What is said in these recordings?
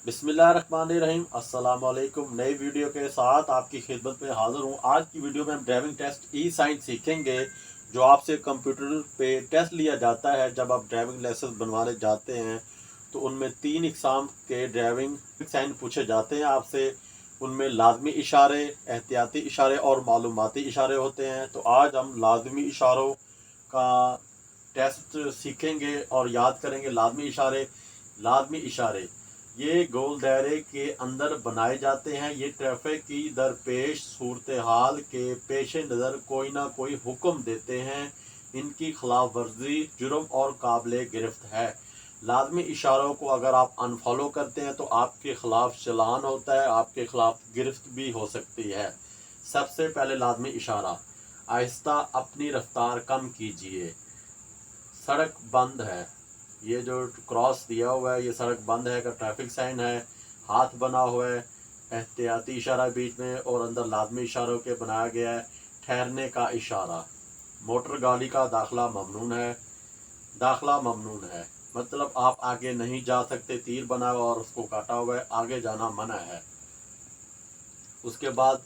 बिस्मिल्लाहिर्रहमानिर्रहीम। अस्सलाम वालेकुम। नई वीडियो के साथ आपकी खिदमत में हाज़िर हूँ। आज की वीडियो में हम ड्राइविंग टेस्ट ई साइन सीखेंगे, जो आपसे कंप्यूटर पे टेस्ट लिया जाता है। जब आप ड्राइविंग लाइसेंस बनवाने जाते हैं तो उनमें 3 इकसाम के ड्राइविंग साइन पूछे जाते हैं आपसे। उनमें लाजमी इशारे, एहतियाती इशारे और मालूमाती इशारे होते हैं। तो आज हम लाजमी इशारों का टेस्ट सीखेंगे और याद करेंगे। लाजमी इशारे ये गोल दायरे के अंदर बनाए जाते हैं। ये ट्रैफिक की दरपेश सूरत हाल के पेश नज़र कोई ना कोई हुक्म देते हैं। इनकी खिलाफ वर्जी जुर्म और काबिल गिरफ्त है। लाजमी इशारों को अगर आप अनफॉलो करते हैं तो आपके खिलाफ चलान होता है, आपके खिलाफ गिरफ्त भी हो सकती है। सबसे पहले लाजमी इशारा, आहिस्ता अपनी रफ्तार कम कीजिए। सड़क बंद है, ये जो क्रॉस दिया हुआ है ये सड़क बंद है का ट्रैफिक साइन है। हाथ बना हुआ है, एहतियाती इशारा बीच में और अंदर लाजमी इशारों के बनाया गया है। ठहरने का इशारा, मोटर गाड़ी का दाखला ममनून है। दाखला ममनून है मतलब आप आगे नहीं जा सकते। तीर बना हुआ और उसको काटा हुआ है, आगे जाना मना है। उसके बाद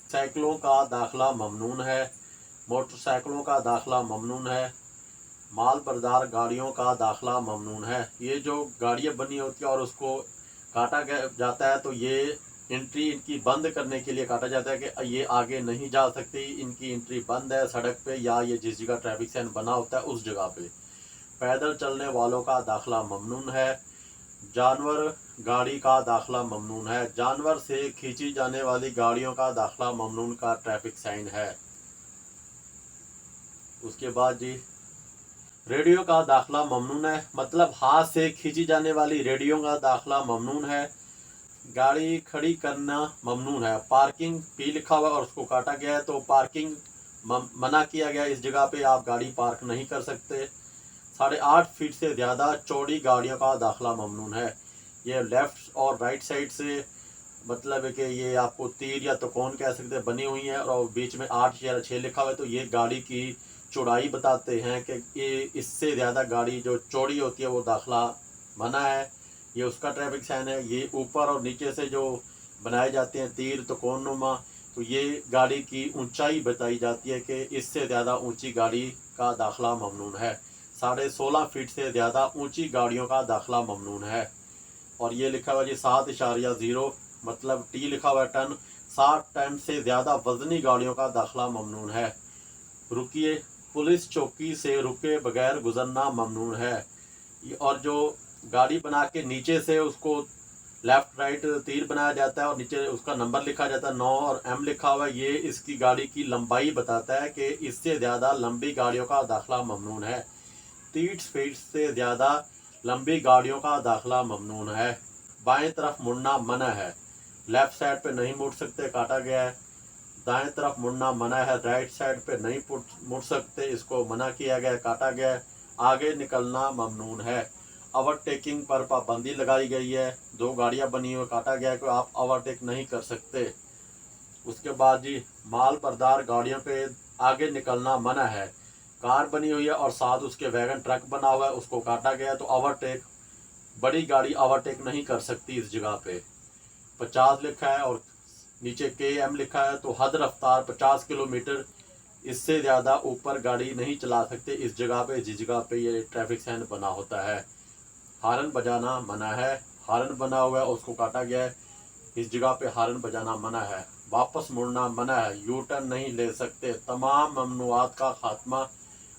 साइकिलों का दाखला ममनून है, मोटरसाइकिलों का दाखला ममनून है। माल बरदार गाड़ियों का दाखला ममनून है। ये जो गाड़ियाँ बनी होती है और उसको काटा जाता है तो ये एंट्री इनकी बंद करने के लिए काटा जाता है कि ये आगे नहीं जा सकती, इनकी एंट्री बंद है सड़क पे, या ये जिस जगह ट्रैफिक साइन बना होता है उस जगह पे। पैदल चलने वालों का दाखला ममनून है। जानवर गाड़ी का दाखला ममनून है। जानवर से खींची जाने वाली गाड़ियों का दाखला ममनून का ट्रैफिक साइन है। उसके बाद जी, रेडियो का दाखला ममनून है मतलब हाथ से खींची जाने वाली रेडियो का दाखला ममनून है। गाड़ी खड़ी करना ममनून है। पार्किंग पी लिखा हुआ और उसको काटा गया है तो पार्किंग मना किया गया, इस जगह पे आप गाड़ी पार्क नहीं कर सकते। 8.5 फीट से ज़्यादा चौड़ी गाड़ियों का दाखला ममनून है। ये लेफ़्ट और राइट साइड से मतलब है कि ये आपको तीर या त्रिकोण कह सकते हैं बनी हुई है और बीच में 8 या 6 लिखा हुआ है तो ये गाड़ी की चौड़ाई बताते हैं कि ये इससे ज़्यादा गाड़ी जो चौड़ी होती है वो दाखला मना है। ये उसका ट्रैफिक साइन है। ये ऊपर और नीचे से जो बनाए जाते हैं तीर त्रिकोण नुमा, तो ये गाड़ी की ऊंचाई बताई जाती है कि इससे ज़्यादा ऊंची गाड़ी का दाखला ममनून है। 16.5 फीट से ज़्यादा ऊंची गाड़ियों का दाखला ममनून है। और ये लिखा हुआ जी 7.0 मतलब टी लिखा हुआ है टन। 60 टन से ज़्यादा वजनी गाड़ियों का दाखला ममनून है। रुकिए, पुलिस चौकी से रुके बगैर गुजरना ममनून है। और जो गाड़ी बना के नीचे से उसको लेफ्ट राइट तीर बनाया जाता है और नीचे उसका नंबर लिखा जाता है 9 और एम लिखा हुआ है, ये इसकी गाड़ी की लंबाई बताता है कि इससे ज़्यादा लंबी गाड़ियों का दाखला ममनून है। 30 फीट से ज़्यादा लंबी गाड़ियों का दाखला ममनून है। बाएं तरफ मुड़ना मना है। लेफ्ट साइड पे नहीं मुड़ सकते, काटा गया है। दाएं तरफ मुड़ना मना है, राइट साइड पे नहीं मुड़ सकते, इसको मना किया गया है, काटा गया है। आगे निकलना ममनून है। ओवरटेकिंग पर पाबंदी लगाई गई है। 2 गाड़ियां बनी हुई, काटा गया है कि आप ओवरटेक नहीं कर सकते। उसके बाद जी, माल बरदार गाड़ियों पे आगे निकलना मना है। कार बनी हुई है और साथ उसके वैगन ट्रक बना हुआ है, उसको काटा गया है तो ओवरटेक, बड़ी गाड़ी ओवरटेक नहीं कर सकती इस जगह पे। 50 लिखा है और नीचे KM लिखा है तो हद रफ्तार 50 किलोमीटर, इससे ज़्यादा ऊपर गाड़ी नहीं चला सकते इस जगह पे जिस जगह पे ये ट्रैफिक साइन बना होता है। हारन बजाना मना है। हारन बना हुआ है उसको काटा गया है, इस जगह पे हारन बजाना मना है। वापस मुड़ना मना है, यू टर्न नहीं ले सकते। तमाम ममनुआत का खात्मा,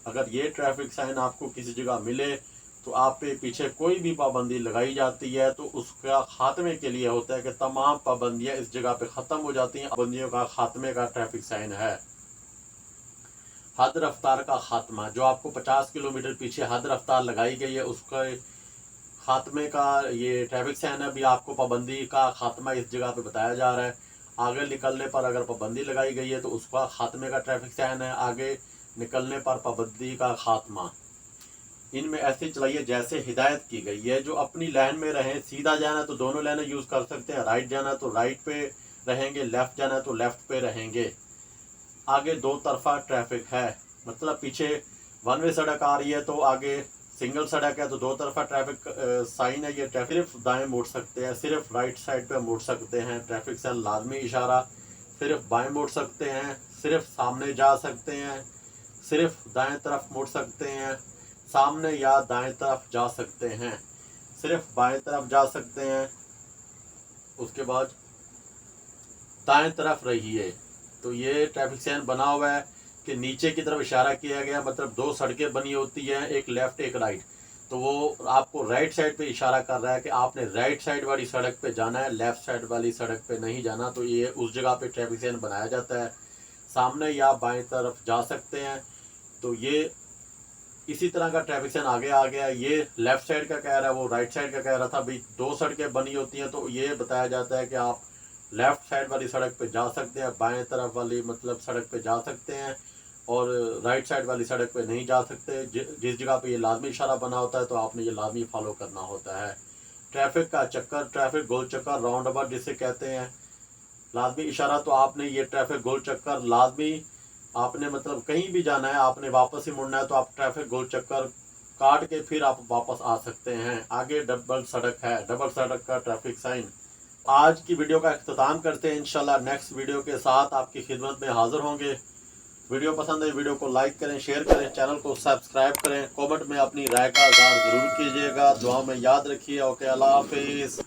अगर ये ट्रैफिक साइन आपको किसी जगह मिले तो आप पे पीछे कोई भी पाबंदी लगाई जाती है तो उसका खात्मे के लिए होता है कि तमाम पाबंदियां इस जगह पे ख़त्म हो जाती हैं। पाबंदियों का खात्मे का ट्रैफिक साइन है। हद रफ्तार का खात्मा, जो आपको 50 किलोमीटर पीछे हद रफ्तार लगाई गई है उसका खात्मे का ये ट्रैफिक साइन है। अभी आपको पाबंदी का खात्मा इस जगह पे बताया जा रहा है। आगे निकलने पर अगर पाबंदी लगाई गई है तो उसका खात्मे का ट्रैफिक साइन है। आगे निकलने पर पाबंदी का खात्मा। इनमें ऐसे चलाइए जैसे हिदायत की गई है। जो अपनी लाइन में रहें, सीधा जाना है तो दोनों लाइनें यूज़ कर सकते हैं, राइट जाना है तो राइट पे रहेंगे, लेफ़्ट जाना है तो लेफ़्ट पे रहेंगे। आगे 2 तरफा ट्रैफिक है मतलब पीछे 1 वे सड़क आ रही है तो आगे सिंगल सड़क है तो दो तरफा ट्रैफिक साइन है, ये सिर्फ दाएं मुड़ सकते हैं, सिर्फ राइट साइड पे मुड़ सकते हैं, ट्रैफिक साइन लाजमी इशारा, सिर्फ बाएं मुड़ सकते हैं, सिर्फ सामने जा सकते हैं, सिर्फ दाएं तरफ मुड़ सकते हैं, सामने या दाएं तरफ जा सकते हैं, सिर्फ बाएं तरफ जा सकते हैं, उसके बाद दाएं तरफ रहिए। तो ये ट्रैफिक साइन बना हुआ है कि नीचे की तरफ इशारा किया गया, मतलब दो सड़कें बनी होती हैं, एक लेफ्ट एक राइट, तो वो आपको राइट साइड पे इशारा कर रहा है कि आपने राइट साइड वाली सड़क पे जाना है, लेफ्ट साइड वाली सड़क पे नहीं जाना। तो ये उस जगह पे ट्रैफिक साइन बनाया जाता है। सामने या बाएं तरफ जा सकते हैं, तो ये इसी तरह का ट्रैफिक साइन आगे आ गया। ये लेफ्ट साइड का कह रहा है, वो राइट साइड का कह रहा था। भाई दो सड़कें बनी होती हैं तो ये बताया जाता है कि आप लेफ्ट साइड वाली सड़क पे जा सकते हैं, बाएं तरफ वाली मतलब सड़क पे जा सकते हैं, और राइट साइड वाली सड़क पे नहीं जा सकते। जिस जगह पे ये लाजमी इशारा बना होता है तो आपने ये लाजमी फॉलो करना होता है। ट्रैफिक का चक्कर, ट्रैफिक गोल चक्कर, राउंड अबाउट जिसे कहते हैं, लाजमी इशारा तो आपने ये ट्रैफिक गोल चक्कर लाजमी, आपने मतलब कहीं भी जाना है, आपने वापस ही मुड़ना है तो आप ट्रैफिक गोल चक्कर काट के फिर आप वापस आ सकते हैं। आगे डबल सड़क है, डबल सड़क का ट्रैफिक साइन। आज की वीडियो का इख्तिताम करते हैं। इंशाल्लाह नेक्स्ट वीडियो के साथ आपकी खिदमत में हाजिर होंगे। वीडियो पसंद है वीडियो को लाइक करें, शेयर करें, चैनल को सब्सक्राइब करें, कमेंट में अपनी राय का इज़हार ज़रूर कीजिएगा। दुआ में याद रखिए। ओके, अल्लाह हाफिज़।